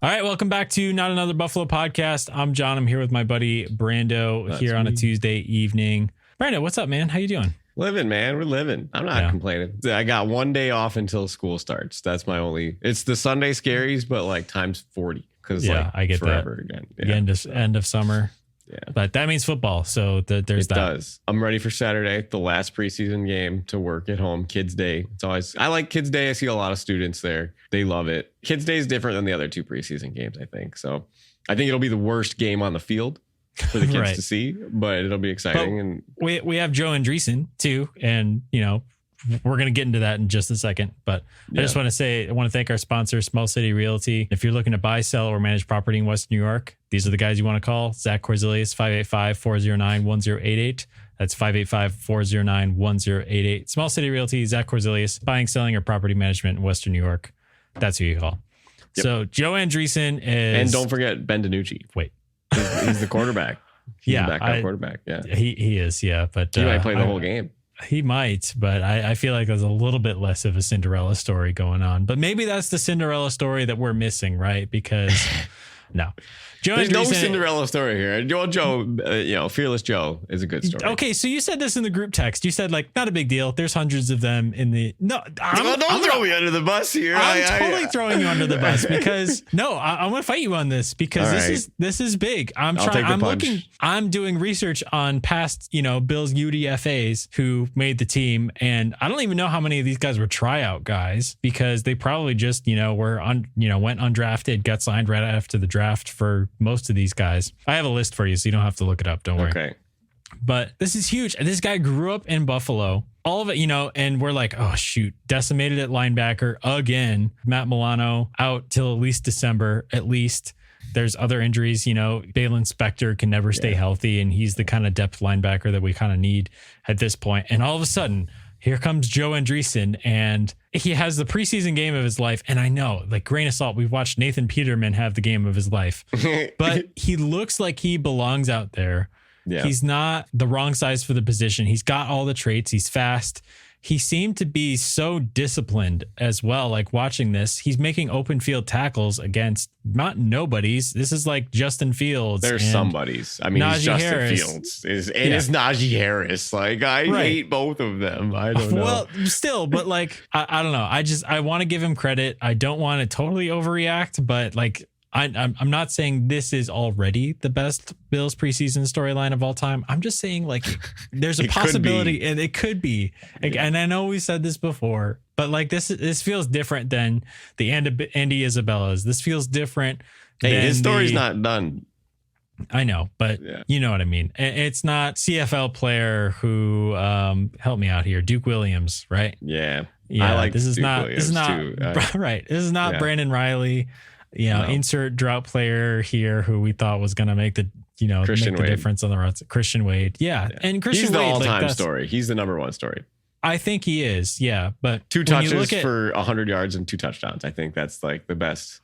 All right, welcome back to Not Another Buffalo Podcast. I'm John. I'm here with my buddy Brando here on a Tuesday evening. Brando, what's up, man? How you doing? Living, man. We're living. I'm not complaining. I got one day off until school starts. That's my only. It's the Sunday scaries, but like times 40 because I get forever that. Again. Yeah. The end of summer. Yeah, but that means football. So there's that. It does. I'm ready for Saturday, the last preseason game to work at home. Kids Day. I like Kids Day. I see a lot of students there. They love it. Kids Day is different than the other two preseason games, I think. So I think it'll be the worst game on the field for the kids to see, but it'll be exciting. But and we have Joe Andreessen too, and we're going to get into that in just a second, but I just want to thank our sponsor, Small City Realty. If you're looking to buy, sell, or manage property in West New York, these are the guys you want to call. Zach Korzelius, 585-409-1088. That's 585-409-1088. Small City Realty, Zach Korzelius, buying, selling, or property management in Western New York. That's who you call. Yep. So Joe Andreessen is... And don't forget Ben DiNucci. Wait. He's the quarterback. He's the backup quarterback. Yeah. He is, yeah. But he might play the whole game. He might, but I feel like there's a little bit less of a Cinderella story going on. But maybe that's the Cinderella story that we're missing, right? Because no. There's no Cinderella story here. Joe, Fearless Joe is a good story. Okay, so you said this in the group text. You said, like, not a big deal. There's hundreds of them in the... No, don't throw me under the bus here. I'm totally throwing you under the bus because... No, I'm going to fight you on this because this is big. I'm doing research on past, Bills UDFAs who made the team, and I don't even know how many of these guys were tryout guys because they probably just, went undrafted, got signed right after the draft for most of these guys. I have a list for you, so you don't have to look it up. Don't worry. Okay. But this is huge. This guy grew up in Buffalo. All of it, and we're like, oh, shoot, decimated at linebacker again. Matt Milano out till at least December, at least. There's other injuries, Balin Spector can never stay healthy, and he's the kind of depth linebacker that we kind of need at this point. And all of a sudden, here comes Joe Andreessen, and he has the preseason game of his life. And I know, like, grain of salt, we've watched Nathan Peterman have the game of his life, but he looks like he belongs out there. Yeah. He's not the wrong size for the position. He's got all the traits. He's fast. He seemed to be so disciplined as well. Like watching this, he's making open field tackles against not nobodies. This is like Justin Fields. There's somebodies. I mean, it's Justin Harris. Fields it's Najee Harris. Like I hate both of them. I don't know. Well, still, but like, I don't know. I want to give him credit. I don't want to totally overreact, but like, I'm not saying this is already the best Bills preseason storyline of all time. I'm just saying like there's a possibility and it could be. And I know we said this before, but like this feels different than the Andy Isabella's. This feels different. Hey, his story's not done. I know, but you know what I mean. It's not CFL player who help me out here. Duke Williams, right? Yeah. Yeah. I like this is Duke not Williams too. Right. This is not Brandon Riley. Insert drought player here who we thought was going to make the, Christian make the Wade. Difference on the routes. Christian Wade. Yeah. And Christian He's the Wade, all-time story. He's the number one story. I think he is. Yeah. But 2 touches for 100 yards and 2 touchdowns. I think that's like the best.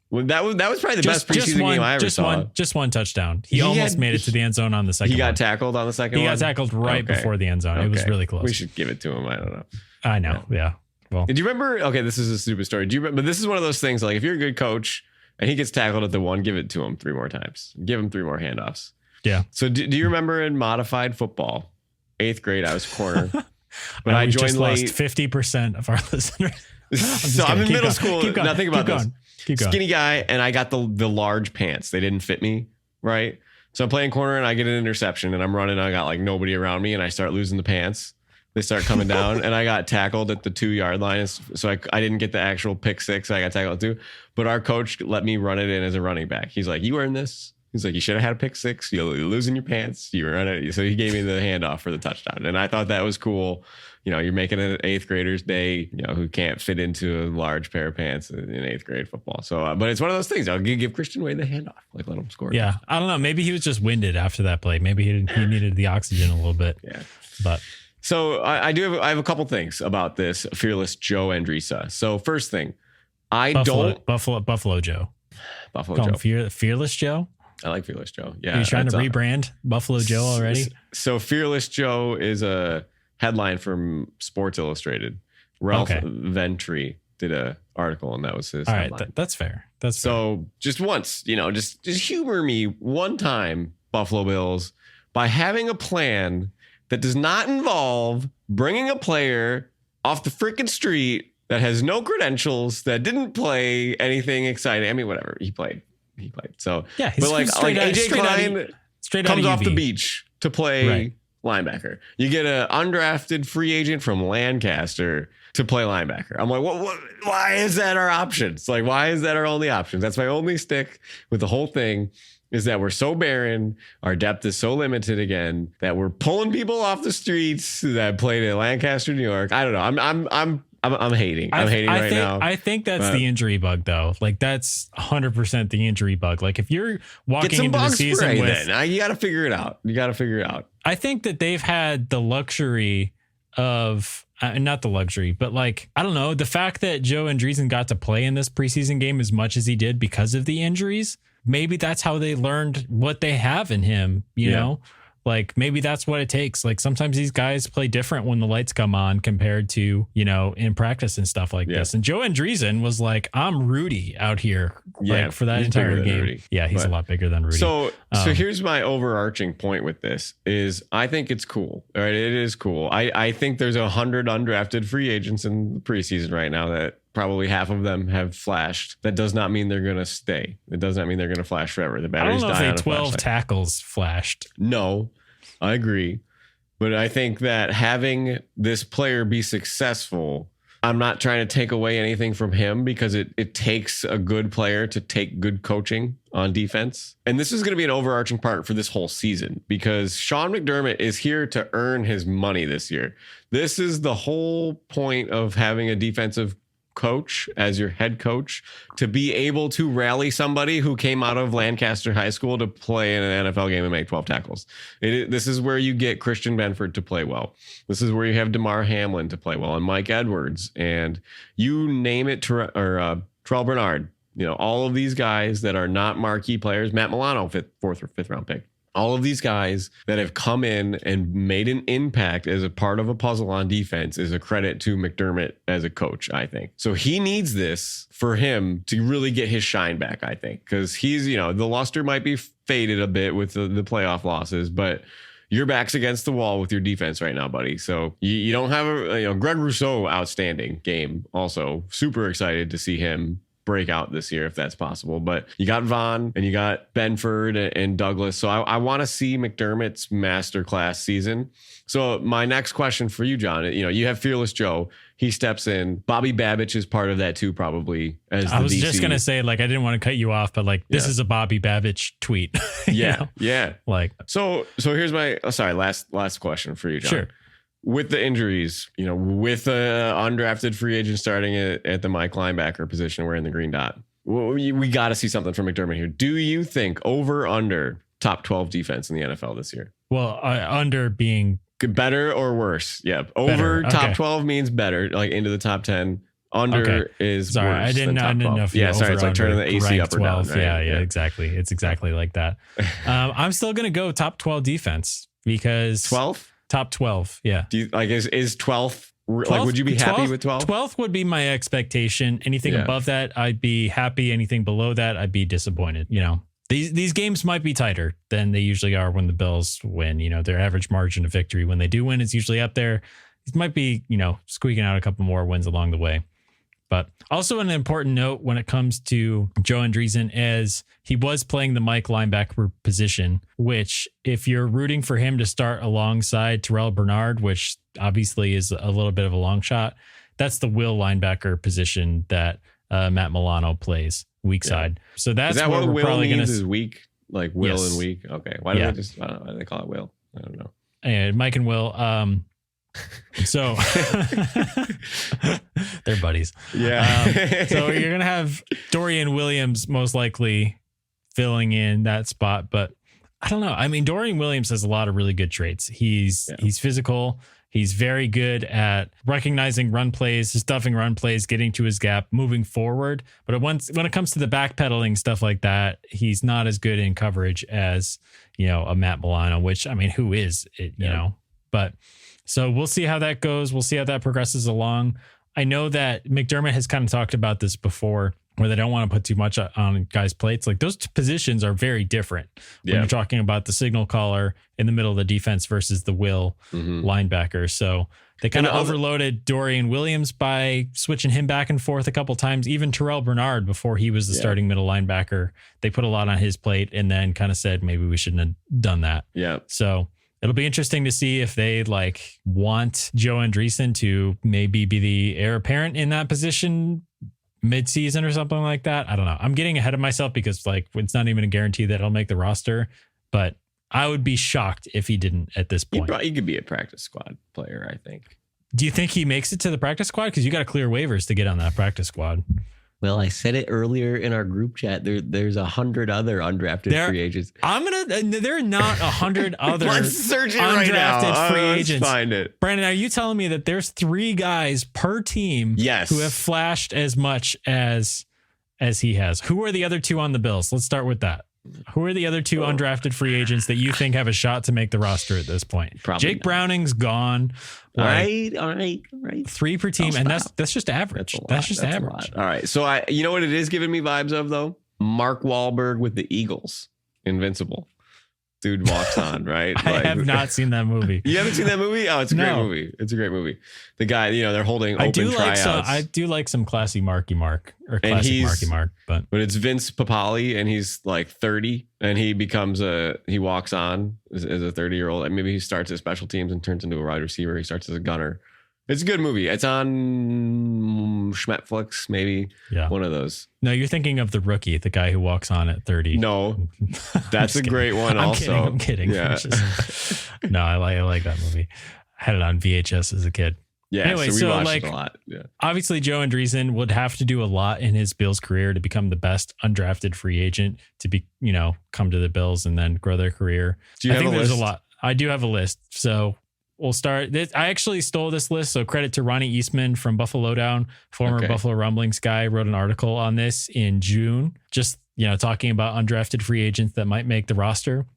Well, that was probably the best preseason game I ever saw. Just one touchdown. He almost made it to the end zone on the second one. He got tackled on the second one? He got tackled right before the end zone. It was really close. We should give it to him. I don't know. I know. Yeah. Well, do you remember? Okay, this is a stupid story. Do you remember? But this is one of those things like if you're a good coach and he gets tackled at the one, give it to him 3 more times. Give him 3 more handoffs. Yeah. So do you remember in modified football, 8th grade, I was corner, but I joined late. Lost 50% of our listeners. So I'm in middle school. Now think about this. Keep going. Skinny guy, and I got the large pants. They didn't fit me, right? So I'm playing corner, and I get an interception, and I'm running. And I got like nobody around me, and I start losing the pants. They start coming down, and I got tackled at the 2-yard line. So I didn't get the actual pick six. I got tackled too. But our coach let me run it in as a running back. He's like, "You earned this." He's like, "You should have had a pick six. You're losing your pants. You run it." So he gave me the handoff for the touchdown, and I thought that was cool. You're making an 8th grader's day, who can't fit into a large pair of pants in 8th grade football. So, but it's one of those things. I'll give Christian Wade the handoff, like let him score. Yeah, I don't know. Maybe he was just winded after that play. Maybe he needed the oxygen a little bit. Yeah, but. So I have a couple things about this fearless Joe Andreessen. So first thing, Buffalo Joe. Call him Fearless Joe. I like Fearless Joe. Yeah. Are you trying to rebrand Buffalo Joe already? So Fearless Joe is a headline from Sports Illustrated. Ralph Ventry did a article, and that was his All headline. right, that's fair. That's so just once, just humor me one time, Buffalo Bills, by having a plan that does not involve bringing a player off the freaking street that has no credentials, that didn't play anything exciting. I mean, whatever, he played. So yeah, he's but like AJ Klein comes off the beach to play linebacker. You get an undrafted free agent from Lancaster to play linebacker. I'm like, what? Why is that our options? Like, why is that our only options? That's my only stick with the whole thing, is that we're so barren. Our depth is so limited again that we're pulling people off the streets that played at Lancaster, New York. I don't know. I'm hating. I'm hating right now. I think that's the injury bug, though. Like, that's 100% the injury bug. Like, if you're walking into the season with, you got to figure it out. I think that they've had the luxury of, not the luxury, but like, I don't know, the fact that Joe Andreessen got to play in this preseason game as much as he did because of the injuries. Maybe that's how they learned what they have in him, you know? Like, maybe that's what it takes. Like, sometimes these guys play different when the lights come on compared to, in practice and stuff like this. And Joe Andreessen was like, I'm Rudy out here for that entire game. Rudy. Yeah, he's a lot bigger than Rudy. So here's my overarching point with this is I think it's cool. All right, it is cool. I think there's 100 undrafted free agents in the preseason right now that probably half of them have flashed. That does not mean they're going to stay. It does not mean they're going to flash forever. The batteries die on a flashlight. 12 tackles flashed. No, I agree. But I think that having this player be successful, I'm not trying to take away anything from him, because it takes a good player to take good coaching on defense. And this is going to be an overarching part for this whole season, because Sean McDermott is here to earn his money this year. This is the whole point of having a defensive coach as your head coach, to be able to rally somebody who came out of Lancaster High School to play in an NFL game and make 12 tackles. This is where you get Christian Benford to play well. This is where you have DeMar Hamlin to play well, and Mike Edwards, and you name it, Terrell Bernard. All of these guys that are not marquee players. Matt Milano, fourth or fifth round pick. All of these guys that have come in and made an impact as a part of a puzzle on defense is a credit to McDermott as a coach, I think. So he needs this for him to really get his shine back, I think, because he's, the luster might be faded a bit with the playoff losses, but your back's against the wall with your defense right now, buddy. So you don't have Greg Rousseau, outstanding game. Also super excited to see him break out this year if that's possible. But you got Vaughn and you got Benford and Douglas. So I want to see McDermott's masterclass season. So my next question for you, John, you have Fearless Joe. He steps in. Bobby Babich is part of that too, probably. As I was DC. just going to say, like, I didn't want to cut you off, but like, this is a Bobby Babich tweet. Yeah. Like, so here's my, last question for you, John. Sure. With the injuries, with an undrafted free agent starting at the Mike linebacker position, we're in the green dot. We got to see something from McDermott here. Do you think over under top 12 defense in the NFL this year? Well, under being better or worse? Yeah. Over top 12 means better, like into the top 10. Under is worse. I didn't know if you it's like turning the AC up or 12. Down. Right? Yeah, exactly. It's exactly like that. I'm still going to go top 12 defense, because 12? Top 12, yeah. Do you, like, is 12th, like, would you be happy with 12? 12th would be my expectation. Anything above that, I'd be happy. Anything below that, I'd be disappointed. These games might be tighter than they usually are when the Bills win. Their average margin of victory when they do win is usually up there. It might be, squeaking out a couple more wins along the way. But also an important note when it comes to Joe Andreessen, as he was playing the Mike linebacker position, which if you're rooting for him to start alongside Terrell Bernard, which obviously is a little bit of a long shot, that's the will linebacker position that Matt Milano plays weak side. So that's is that what we're will probably going to is weak, like will and weak. Okay. Why do why do they call it will? I don't know. And Mike and Will, so they're buddies. Yeah. So you're going to have Dorian Williams most likely filling in that spot, but I don't know. I mean, Dorian Williams has a lot of really good traits. He's physical. He's very good at recognizing run plays, stuffing run plays, getting to his gap, moving forward. But when it comes to the backpedaling stuff like that, he's not as good in coverage as, a Matt Milano, which, I mean, who is it, but so we'll see how that goes. We'll see how that progresses along. I know that McDermott has kind of talked about this before, where they don't want to put too much on guys' plates. Like those positions are very different when you're talking about the signal caller in the middle of the defense versus the will linebacker. So they kind of overloaded Dorian Williams by switching him back and forth a couple times. Even Terrell Bernard, before he was the starting middle linebacker, they put a lot on his plate and then kind of said maybe we shouldn't have done that. Yeah. So it'll be interesting to see if they like want Joe Andreessen to maybe be the heir apparent in that position mid-season or something like that. I don't know. I'm getting ahead of myself because like it's not even a guarantee that he'll make the roster, but I would be shocked if he didn't at this point. He could be a practice squad player, I think. Do you think he makes it to the practice squad? Because you got to clear waivers to get on that practice squad. Well, I said it earlier in our group chat. There's 100 other undrafted free agents. There are not 100 other Let's search it undrafted right now. free Let's agents. find it. Brandon, are you telling me that there's 3 guys per team who have flashed as much as he has? Who are the other 2 on the Bills? Let's start with that. Who are the other 2 undrafted free agents that you think have a shot to make the roster at this point? Probably Jake Browning's gone. All right. 3 per team, and that's just average. That's just average. All right. So you know what it is giving me vibes of though? Mark Wahlberg with the Eagles, Invincible. Dude walks on, right? I have not seen that movie. You haven't seen that movie? Oh, it's a great movie. It's a great movie. The guy, they're holding open tryouts. I do like some classy Marky Mark or classic Marky Mark, but it's Vince Papale and he's like 30 and he walks on as a 30-year-old. Maybe he starts at special teams and turns into a wide receiver. He starts as a gunner. It's a good movie. It's on Schmetflix, maybe one of those. No, you're thinking of The Rookie, the guy who walks on at 30. No, that's a great one. I'm kidding. Yeah. No, I like that movie. I had it on VHS as a kid. Yeah. Anyway, so we watched it a lot. Yeah. Obviously, Joe Andreessen would have to do a lot in his Bills career to become the best undrafted free agent to be, come to the Bills and then grow their career. I think there's a lot. I do have a list. So we'll start. I actually stole this list, so credit to Ronnie Eastman from Buffalo Down, former Buffalo Rumblings guy, wrote an article on this in June, just talking about undrafted free agents that might make the roster.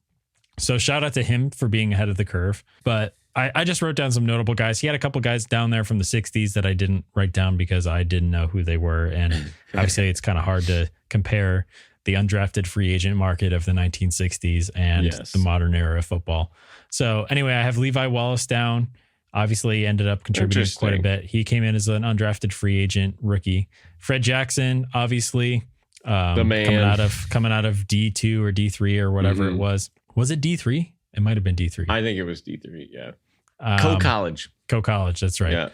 So shout out to him for being ahead of the curve. But I just wrote down some notable guys. He had a couple guys down there from the 60s that I didn't write down because I didn't know who they were. And obviously it's kind of hard to compare the undrafted free agent market of the 1960s and the modern era of football. So anyway, I have Levi Wallace down. Obviously ended up contributing quite a bit. He came in as an undrafted free agent rookie. Fred Jackson, obviously, the man coming out of D2 or D3 or whatever it was. Was it D3? It might have been D3. I think it was D3. Yeah. Co-college. That's right. Yeah.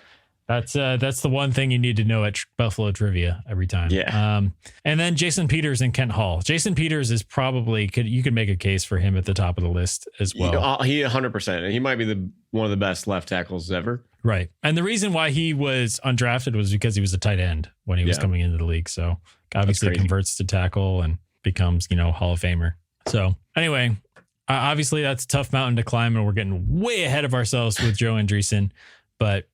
That's the one thing you need to know at Buffalo Trivia every time. Yeah. And then Jason Peters and Kent Hall. Jason Peters is probably you could make a case for him at the top of the list as well. He 100%. He might be one of the best left tackles ever. Right. And the reason why he was undrafted was because he was a tight end when he was coming into the league. So obviously converts to tackle and becomes, Hall of Famer. So anyway, obviously that's a tough mountain to climb and we're getting way ahead of ourselves with Joe Andreessen. But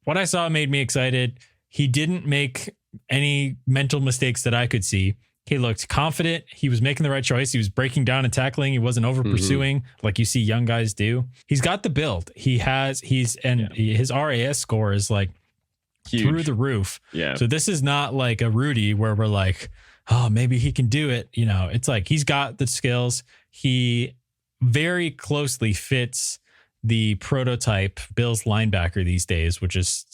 what I saw made me excited. He didn't make any mental mistakes that I could see. He looked confident. He was making the right choice. He was breaking down and tackling. He wasn't over pursuing like you see young guys do. He's got the build. His RAS score is like huge, through the roof. Yeah. So this is not like a Rudy where we're like, oh, maybe he can do it. It's like he's got the skills. He very closely fits the prototype Bills linebacker these days, which is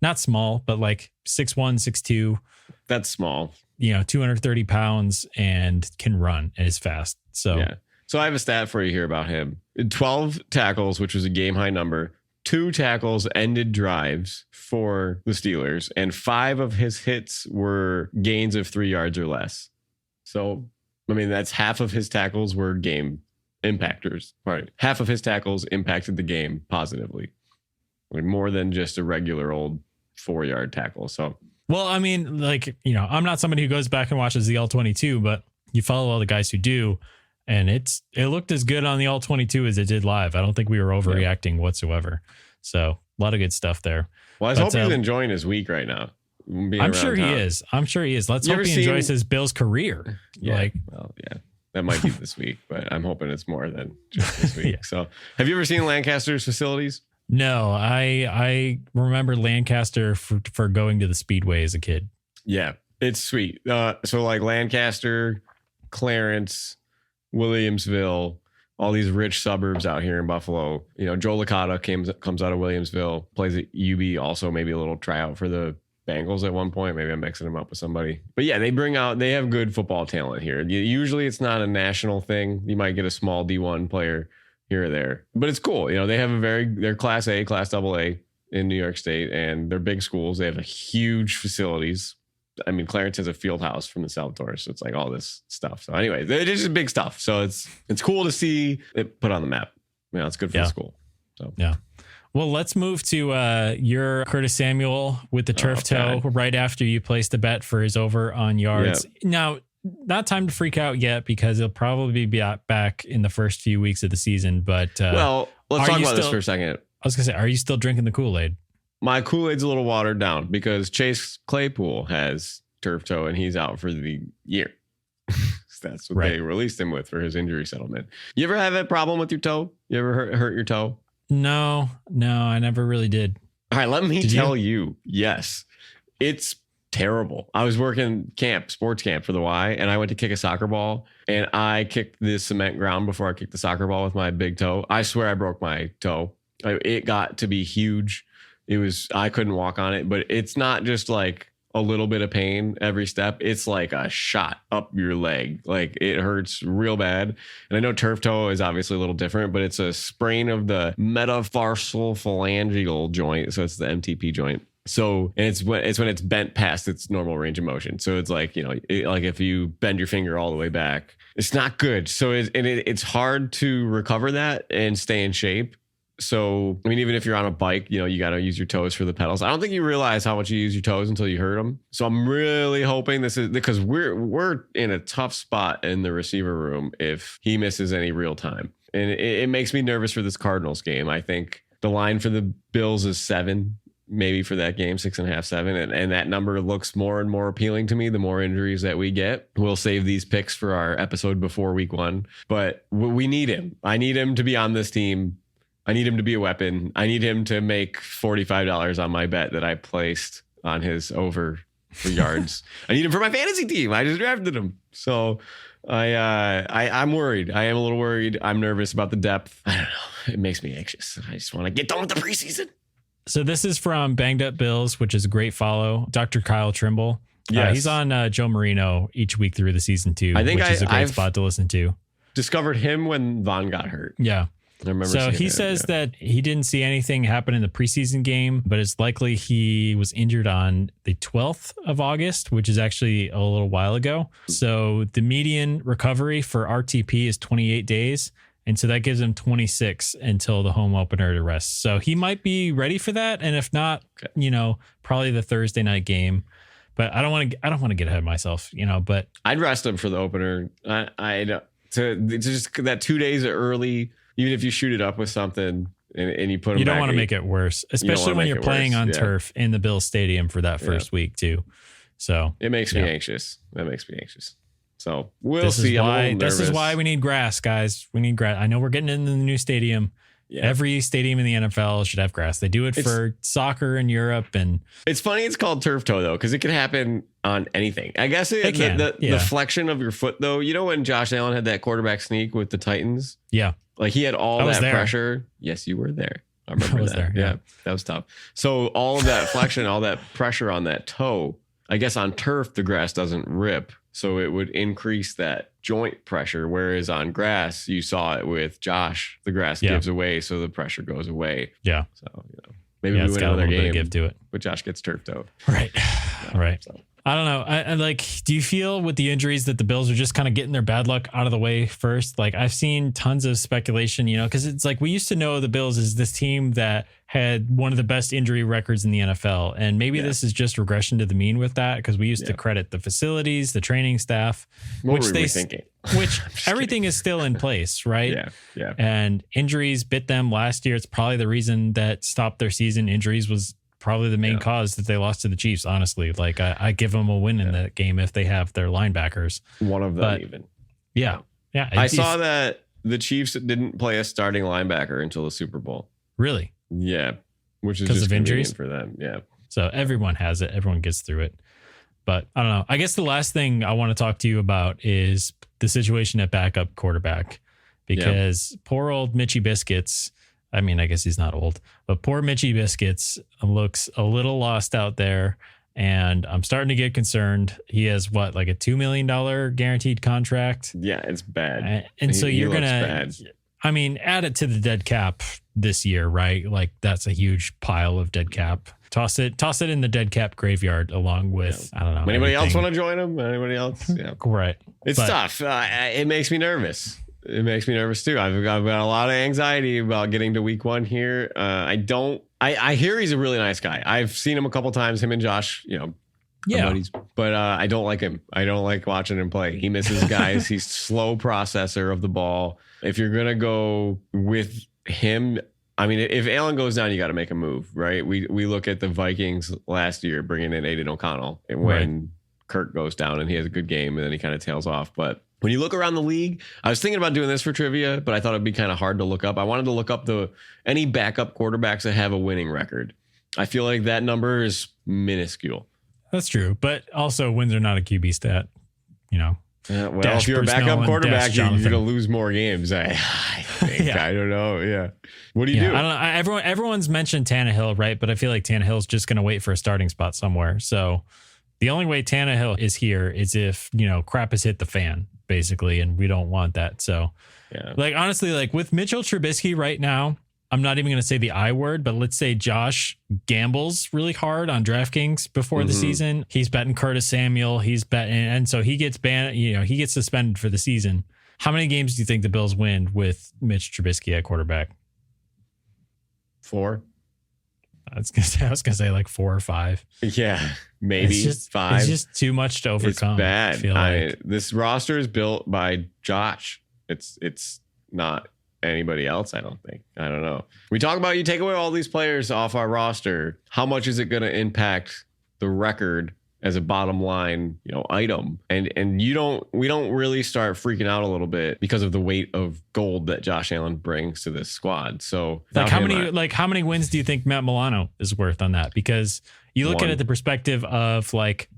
not small, but like 6'1", 6'2". That's small. 230 pounds and can run and is fast. So I have a stat for you here about him. 12 tackles, which was a game high number. 2 tackles ended drives for the Steelers, and 5 of his hits were gains of 3 yards or less. So, that's half of his tackles were game impactors. Right. Half of his tackles impacted the game positively. More than just a regular old 4-yard tackle. So, well, I'm not somebody who goes back and watches the All-22, but you follow all the guys who do, and it looked as good on the All-22 as it did live. I don't think we were overreacting whatsoever. So a lot of good stuff there. Well, I hope he's enjoying his week right now. I'm sure he is. Let's hope he enjoys his Bills career. Yeah. That might be this week, but I'm hoping it's more than just this week. So have you ever seen Lancaster's facilities? No, I remember Lancaster for going to the Speedway as a kid. Yeah, it's sweet. So like Lancaster, Clarence, Williamsville, all these rich suburbs out here in Buffalo. You know, Joe Licata comes out of Williamsville, plays at UB, also maybe a little tryout for the Bengals at one point. Maybe I'm mixing him up with somebody. But yeah, they have good football talent here. Usually it's not a national thing. You might get a small D1 player here or there, but it's cool. You know, they have they're class A, class AA in New York State, and they're big schools. They have a huge facilities. I mean, Clarence has a field house from the Salvatore, so it's like all this stuff. So anyway, it's just big stuff. So it's cool to see it put on the map. You know, it's good for the school. So yeah. Well, let's move to your Curtis Samuel with the turf toe right after you placed the bet for his over on yards. Yep. Now, not time to freak out yet because he'll probably be back in the first few weeks of the season. But well, let's talk about this for a second. I was gonna say, are you still drinking the Kool-Aid? My Kool-Aid's a little watered down because Chase Claypool has turf toe and he's out for the year. That's what they released him with for his injury settlement. You ever have a problem with your toe? You ever hurt your toe? No, I never really did. All right, let me tell you. Yes, it's terrible. I was working sports camp for the Y, and I went to kick a soccer ball, and I kicked the cement ground before I kicked the soccer ball with my big toe. I swear I broke my toe. It got to be huge. I couldn't walk on it, but it's not just like a little bit of pain every step. It's like a shot up your leg. Like it hurts real bad. And I know turf toe is obviously a little different, but it's a sprain of the metatarsal phalangeal joint. So it's the MTP joint. So, and it's when it's bent past its normal range of motion. So it's like, you know, like if you bend your finger all the way back, it's not good. So it's hard to recover that and stay in shape. So, I mean, even if you're on a bike, you know, you got to use your toes for the pedals. I don't think you realize how much you use your toes until you hurt them. So I'm really hoping this is because we're in a tough spot in the receiver room if he misses any real time. And it makes me nervous for this Cardinals game. I think the line for the Bills is 7, maybe for that game, 6.5, 7. And that number looks more and more appealing to me the more injuries that we get. We'll save these picks for our episode before week 1. But we need him. I need him to be on this team. I need him to be a weapon. I need him to make $45 on my bet that I placed on his over for yards. I need him for my fantasy team. I just drafted him. So I'm worried. I am a little worried. I'm nervous about the depth. I don't know. It makes me anxious. I just want to get done with the preseason. So this is from Banged Up Bills, which is a great follow. Dr. Kyle Trimble. Yeah, he's on Joe Marino each week through the season too, which is a great spot to listen to. Discovered him when Vaughn got hurt. Yeah. I remember. So he says that he didn't see anything happen in the preseason game, but it's likely he was injured on the 12th of August, which is actually a little while ago. So the median recovery for RTP is 28 days. And so that gives him 26 until the home opener to rest. So he might be ready for that. And if not, you know, probably the Thursday night game. But I don't want to get ahead of myself, you know, but I'd rest him for the opener. To just that 2 days early. Even if you shoot it up with something and you put them you don't want to make it worse, especially when you're playing on turf in the Bills Stadium for that first week too. So it makes me anxious. That makes me anxious. So we'll see. This is why we need grass, guys. We need grass. I know we're getting into the new stadium. Yeah. Every stadium in the NFL should have grass. They do it for soccer in Europe. And it's funny it's called turf toe, though, because it can happen on anything. I guess it can. The flexion of your foot, though, you know, when Josh Allen had that quarterback sneak with the Titans? Yeah. Like he had all that pressure. Yes, you were there. I remember that. There, yeah, that was tough. So all of that flexion, all that pressure on that toe, I guess on turf, the grass doesn't rip. So it would increase that joint pressure. Whereas on grass, you saw it with Josh, the grass gives away. So the pressure goes away. Yeah. So, you know, maybe we win another game. Give to it. But Josh gets turf toe. Right. Right. So. I don't know. I like, do you feel with the injuries that the Bills are just kind of getting their bad luck out of the way first? Like I've seen tons of speculation, you know, because it's like we used to know the Bills as this team that had one of the best injury records in the NFL. And maybe this is just regression to the mean with that because we used to credit the facilities, the training staff, what were we thinking? Which everything is still in place, right? Yeah. Yeah. And injuries bit them last year. It's probably the reason that stopped their season. Injuries was probably the main cause that they lost to the Chiefs, honestly. Like I give them a win in that game if they have their linebackers. One of them even. Yeah. Yeah. I saw that the Chiefs didn't play a starting linebacker until the Super Bowl. Really? Yeah. Which is because just of injuries for them. Yeah. So everyone has it. Everyone gets through it. But I don't know. I guess the last thing I want to talk to you about is the situation at backup quarterback, because poor old Mitchy Biscuits. I mean, I guess he's not old, but poor Mitchy Biscuits looks a little lost out there. And I'm starting to get concerned. He has what, like a $2 million guaranteed contract? Yeah, it's bad. And so you're going to, I mean, add it to the dead cap this year, right? Like that's a huge pile of dead cap. Toss it in the dead cap graveyard along with, I don't know. Anybody else want to join him? Anybody else? Yeah. Right. It's tough. It makes me nervous. It makes me nervous too. I've got a lot of anxiety about getting to week 1 here. I hear he's a really nice guy. I've seen him a couple times, him and Josh, buddies, but I don't like him. I don't like watching him play. He misses guys. He's slow processor of the ball. If you're going to go with him, I mean, if Allen goes down, you got to make a move, right? We look at the Vikings last year bringing in Aiden O'Connell, and when Kirk goes down and he has a good game and then he kind of tails off. But when you look around the league, I was thinking about doing this for trivia, but I thought it'd be kind of hard to look up. I wanted to look up any backup quarterbacks that have a winning record. I feel like that number is minuscule. That's true, but also wins are not a QB stat, if you're a backup quarterback, you're going to lose more games. I think. I don't know. Yeah. What do you do? I don't know. Everyone's mentioned Tannehill, right? But I feel like Tannehill's just going to wait for a starting spot somewhere. So the only way Tannehill is here is if, crap has hit the fan, basically, and we don't want that. So, honestly, with Mitchell Trubisky right now, I'm not even going to say the I word, but let's say Josh gambles really hard on DraftKings before the season. He's betting Curtis Samuel. He's betting, and so he gets banned. He gets suspended for the season. How many games do you think the Bills win with Mitch Trubisky at quarterback? 4. I was gonna say like 4 or 5. Yeah, maybe 5. It's just too much to overcome. It's bad. I feel like. This roster is built by Josh. It's not anybody else, I don't think. I don't know. We talk about you take away all these players off our roster. How much is it going to impact the record as a bottom line, item? And we don't really start freaking out a little bit because of the weight of gold that Josh Allen brings to this squad. So how many wins do you think Matt Milano is worth on that? Because you look at it the perspective of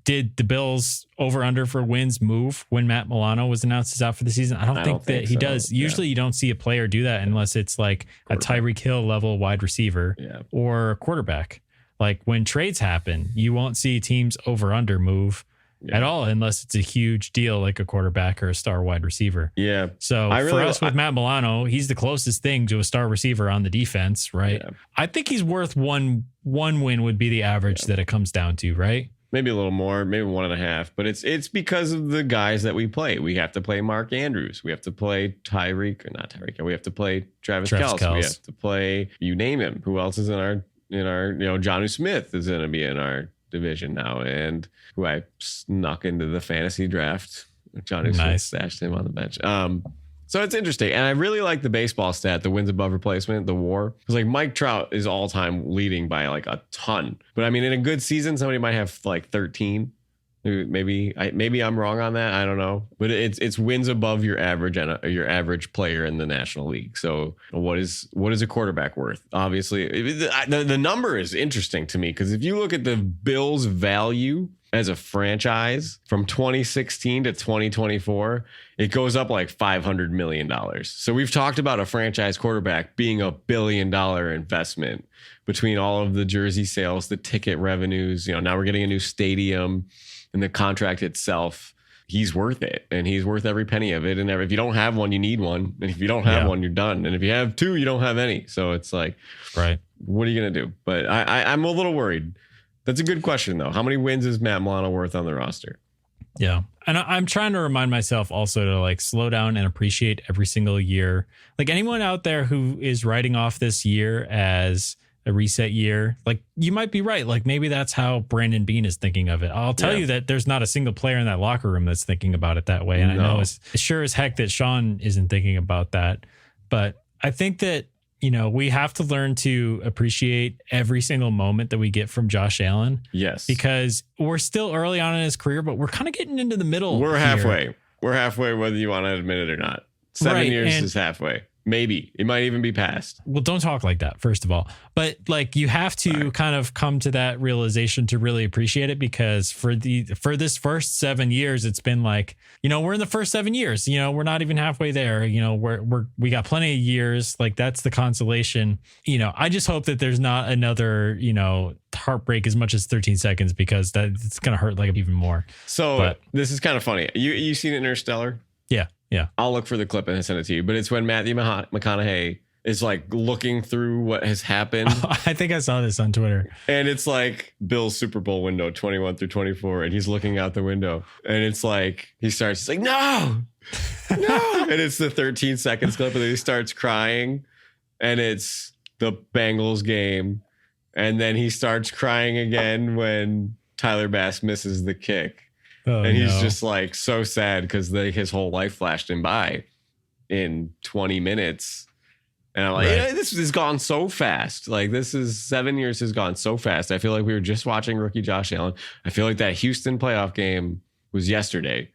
did the Bills over under for wins move when Matt Milano was announced as out for the season? I don't think that he does. Usually you don't see a player do that unless it's like a Tyreek Hill level wide receiver or quarterback. Like when trades happen, you won't see teams over under move at all unless it's a huge deal like a quarterback or a star wide receiver. Yeah. So for us with Matt Milano, he's the closest thing to a star receiver on the defense, right? Yeah. I think he's worth one win would be the average that it comes down to, right? Maybe a little more, maybe 1.5, but it's because of the guys that we play. We have to play Mark Andrews. We have to play We have to play Travis Kelce. We have to play, you name him. Who else is in our Jonnu Smith is going to be in our division now, and who I snuck into the fantasy draft. Jonnu Smith stashed him on the bench. So it's interesting. And I really like the baseball stat, the wins above replacement, the WAR. Because Mike Trout is all time leading by a ton. But I mean, in a good season, somebody might have 13. Maybe I'm wrong on that. I don't know. But it's wins above your average and your average player in the National League. So what is a quarterback worth? Obviously, the number is interesting to me because if you look at the Bills' value as a franchise from 2016 to 2024, it goes up like $500 million. So we've talked about a franchise quarterback being $1 billion investment between all of the jersey sales, the ticket revenues. Now we're getting a new stadium. And the contract itself, he's worth it. And he's worth every penny of it. And if you don't have one, you need one. And if you don't have one, you're done. And if you have 2, you don't have any. So it's what are you going to do? But I'm a little worried. That's a good question, though. How many wins is Matt Milano worth on the roster? Yeah. And I'm trying to remind myself also to slow down and appreciate every single year. Anyone out there who is writing off this year as a reset year, you might be right. Maybe that's how Brandon Beane is thinking of it. I'll tell you that there's not a single player in that locker room that's thinking about it that way. And I know it's sure as heck that Sean isn't thinking about that. But I think that, we have to learn to appreciate every single moment that we get from Josh Allen. Yes. Because we're still early on in his career, but we're kind of getting into the middle. We're halfway. We're halfway, whether you want to admit it or not. 7 years is halfway. Maybe it might even be past. Well, don't talk like that, first of all. But like, you have to kind of come to that realization to really appreciate it, because for this first 7 years, it's been like, we're in the first 7 years, we're not even halfway there. We got plenty of years. Like, that's the consolation. I just hope that there's not another, heartbreak as much as 13 seconds, because it's going to hurt like even more. So this is kind of funny. You seen Interstellar? Yeah. Yeah. I'll look for the clip and send it to you. But it's when Matthew McConaughey is like looking through what has happened. I think I saw this on Twitter. And it's like Bill's Super Bowl window, 21 through 24. And he's looking out the window. And it's like, he's like, no. And it's the 13 seconds clip. And then he starts crying. And it's the Bengals game. And then he starts crying again when Tyler Bass misses the kick. Oh, and he's just like so sad because his whole life flashed him by in 20 minutes. And I'm like, this has gone so fast. Like, 7 years has gone so fast. I feel like we were just watching rookie Josh Allen. I feel like that Houston playoff game was yesterday.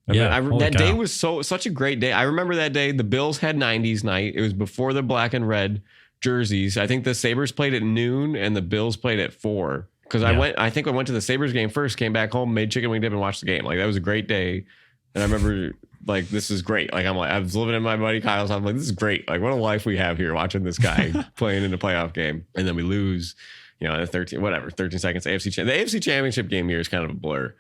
That day was such a great day. I remember that day. The Bills had 90s night. It was before the black and red jerseys. I think the Sabres played at noon and the Bills played at 4. Because I went to the Sabres game first, came back home, made chicken wing dip and watched the game. Like, that was a great day. And I remember, like, this is great. Like, I was living in my buddy Kyle's house. I'm like, this is great. Like, what a life we have here watching this guy playing in a playoff game. And then we lose, in 13 seconds. The AFC Championship game here is kind of a blur.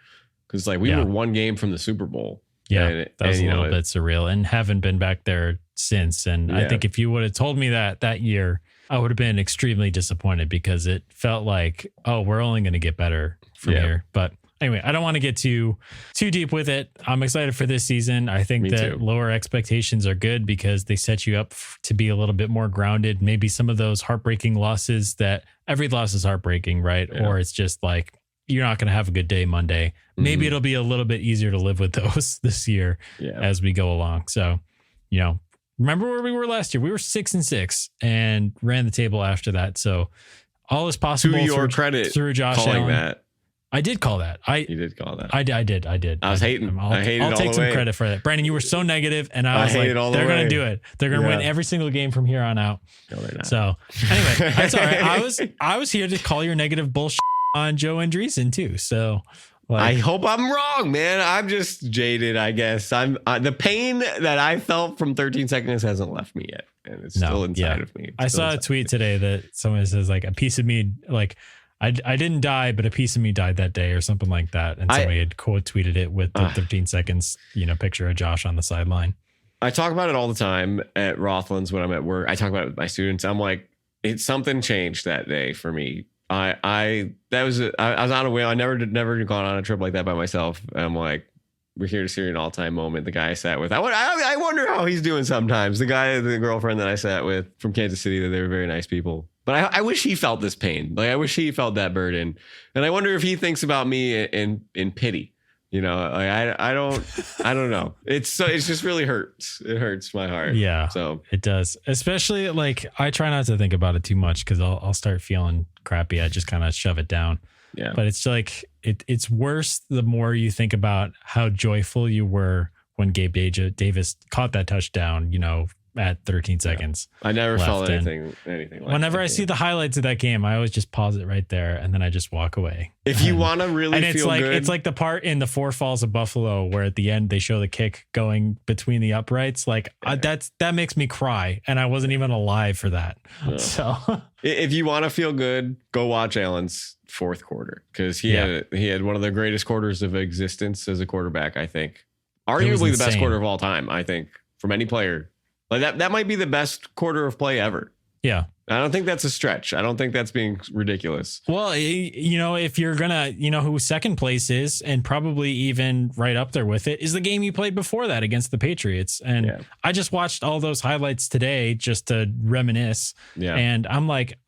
Because, like, we were one game from the Super Bowl. Yeah, that was a little bit surreal. And haven't been back there since. And I think if you would have told me that year, I would have been extremely disappointed, because it felt like, we're only going to get better from here. But anyway, I don't want to get too deep with it. I'm excited for this season. I think that lower expectations are good, because they set you up to be a little bit more grounded. Maybe some of those heartbreaking losses, that every loss is heartbreaking, right? Yeah. Or it's just like, you're not going to have a good day Monday. Maybe it'll be a little bit easier to live with those this year as we go along. So, remember where we were last year? We were 6-6 and ran the table after that. So all is possible. To your credit, through Josh Allen. That. I did call that. You did call that. I did. I was hating. I'll take some credit for that. Brandon, you were so negative, and I was like, they're going to do it. They're going to win every single game from here on out. No, they're not. So anyway, that's all right. I was here to call your negative bullshit on Joe Andreessen too. So I hope I'm wrong, man. I'm just jaded, I guess. The pain that I felt from 13 seconds hasn't left me yet, and it's still inside of me. I saw a tweet today that someone says, like, a piece of me, like, I didn't die, but a piece of me died that day, or something like that. And somebody had quote tweeted it with the 13 seconds, picture of Josh on the sideline. I talk about it all the time at Rothland's when I'm at work. I talk about it with my students. I'm like, something changed that day for me. I was on a wheel. I never gone on a trip like that by myself. I'm like, we're here to see an all-time moment. The guy I sat with, I wonder how he's doing sometimes. The girlfriend that I sat with from Kansas City, that they were very nice people. But I wish he felt this pain. Like, I wish he felt that burden. And I wonder if he thinks about me in pity. Like, I don't know. It just really hurts. It hurts my heart. Yeah. So it does. Especially, like, I try not to think about it too much, because I'll start feeling crappy. I just kind of shove it down. Yeah. But it's like, it's worse the more you think about how joyful you were when Gabe Davis caught that touchdown, at 13 seconds. I never felt anything like whenever I see the highlights of that game, I always just pause it right there, and then I just walk away. If you want to really feel good. It's like the part in the Four Falls of Buffalo where at the end they show the kick going between the uprights. Like, that makes me cry, and I wasn't even alive for that. Yeah. So if you want to feel good, go watch Allen's fourth quarter, because he had one of the greatest quarters of existence as a quarterback. I think arguably the best quarter of all time. I think from any player. Like, that might be the best quarter of play ever. Yeah. I don't think that's a stretch. I don't think that's being ridiculous. Well, if you're going to, who second place is, and probably even right up there with it, is the game you played before that against the Patriots. And I just watched all those highlights today just to reminisce. Yeah. And I'm like,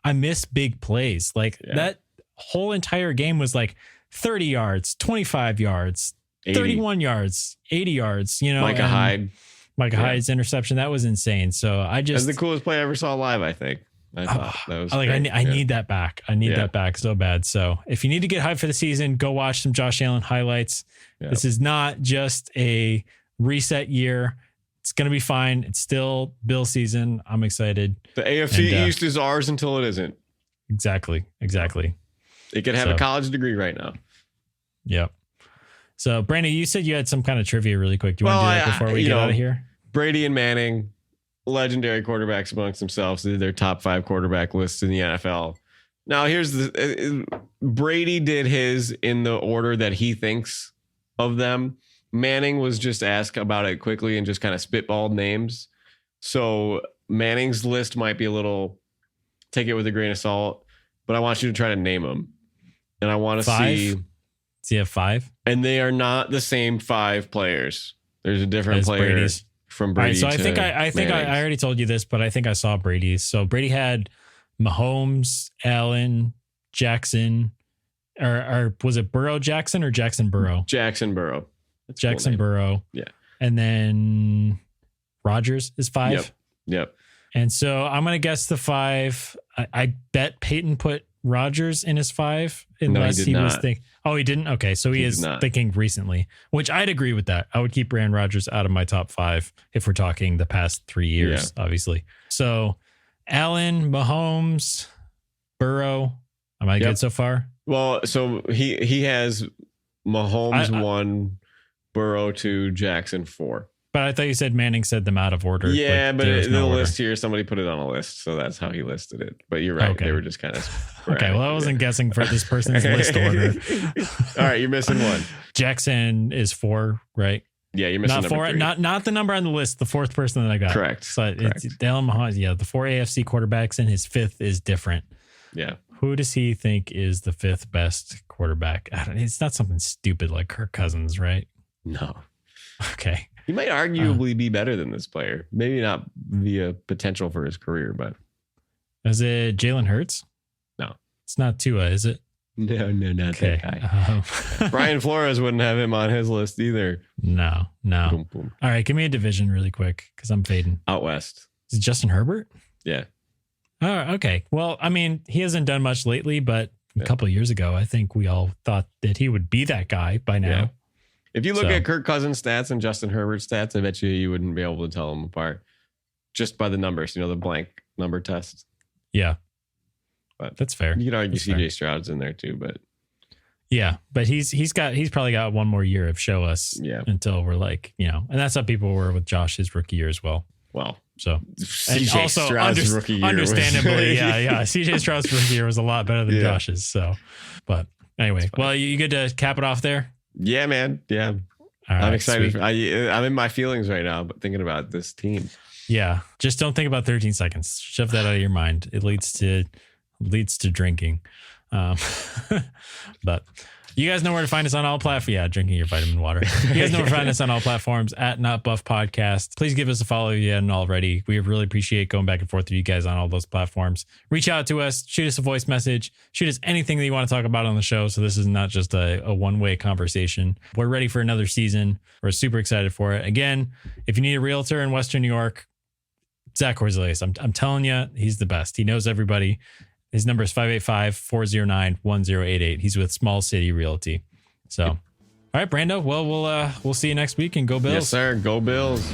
I miss big plays. Like, that whole entire game was like 30 yards, 25 yards, 80. 31 yards, 80 yards, Micah Hyde's interception, that was insane. So that's the coolest play I ever saw live, I think. I thought that was like, I need that back. I need that back so bad. So if you need to get hyped for the season, go watch some Josh Allen highlights. This is not just a reset year. It's going to be fine. It's still Bill season. I'm excited. The AFC East is ours until it isn't. Exactly. It could have a college degree right now. Yep. So, Brandon, you said you had some kind of trivia really quick. Do you want to do that before we get out of here? Brady and Manning, legendary quarterbacks amongst themselves, did their top 5 quarterback lists in the NFL. Now, here's Brady did his in the order that he thinks of them. Manning was just asked about it quickly and just kind of spitballed names. So Manning's list might be a little, take it with a grain of salt, but I want you to try to name them. And I want to see. Does he have 5? And they are not the same 5 players. There's a different player Brady's. From Brady. All right, so I think I already told you this, but I think I saw Brady's. So Brady had Mahomes, Allen, Jackson, or was it Burrow Jackson or Jackson Burrow? Jackson Burrow. That's Jackson cool Burrow. Yeah. And then Rodgers is 5. Yep. And so I'm going to guess the 5. I bet Peyton put Rodgers in his 5 unless he was thinking. Oh, he didn't? Okay. So he is thinking recently, which I'd agree with that. I would keep Aaron Rodgers out of my top 5 if we're talking the past 3 years, obviously. So Allen, Mahomes, Burrow. Am I good so far? Well, so he has Mahomes 1, Burrow 2, Jackson 4. But I thought you said Manning said them out of order. Yeah, but in the list here, somebody put it on a list, so that's how he listed it. But you're right; They were just kind of okay. Well, I wasn't guessing for this person's list order. All right, you're missing one. Jackson is 4, right? Yeah, you're missing not 4. 3. Not the number on the list. The 4th person that I got. Correct. So it's Dalen Mahomes. Yeah, the 4 AFC quarterbacks, and his 5th is different. Yeah. Who does he think is the 5th best quarterback? It's not something stupid like Kirk Cousins, right? No. Okay. He might arguably be better than this player. Maybe not via potential for his career, but. Is it Jalen Hurts? No. It's not Tua, is it? No, not that guy. Brian Flores wouldn't have him on his list either. No. Boom, boom. All right, give me a division really quick because I'm fading. Out west. Is it Justin Herbert? Yeah. Oh, okay. Well, I mean, he hasn't done much lately, but a couple of years ago, I think we all thought that he would be that guy by now. Yeah. If you look at Kirk Cousins' stats and Justin Herbert's stats, I bet you wouldn't be able to tell them apart just by the numbers, the blank number test. Yeah. But that's fair. You could argue CJ Stroud's in there too, but yeah, but he's probably got one more year of show us until we're like, and that's how people were with Josh his rookie year as well. Wow. So CJ Stroud's rookie year understandably, CJ Stroud's rookie year was a a better than Josh's. So, but anyway, well, you good to cap it off there? Yeah, man. Yeah. I'm excited. I'm in my feelings right now, but thinking about this team. Yeah. Just don't think about 13 seconds. Shove that out of your mind. It leads to drinking. But you guys know where to find us on all platforms. Yeah, drinking your vitamin water. You guys know where to find us on all platforms at Not Buff Podcast. Please give us a follow if you hadn't already. We really appreciate going back and forth with you guys on all those platforms. Reach out to us, shoot us a voice message, shoot us anything that you want to talk about on the show. So this is not just a one-way conversation. We're ready for another season. We're super excited for it. Again, if you need a realtor in Western New York, Zach Korzelius. I'm telling you, he's the best. He knows everybody. His number is 585-409-1088. He's with Small City Realty. So, all right, Brando. Well, we'll see you next week and go Bills. Yes, sir. Go Bills.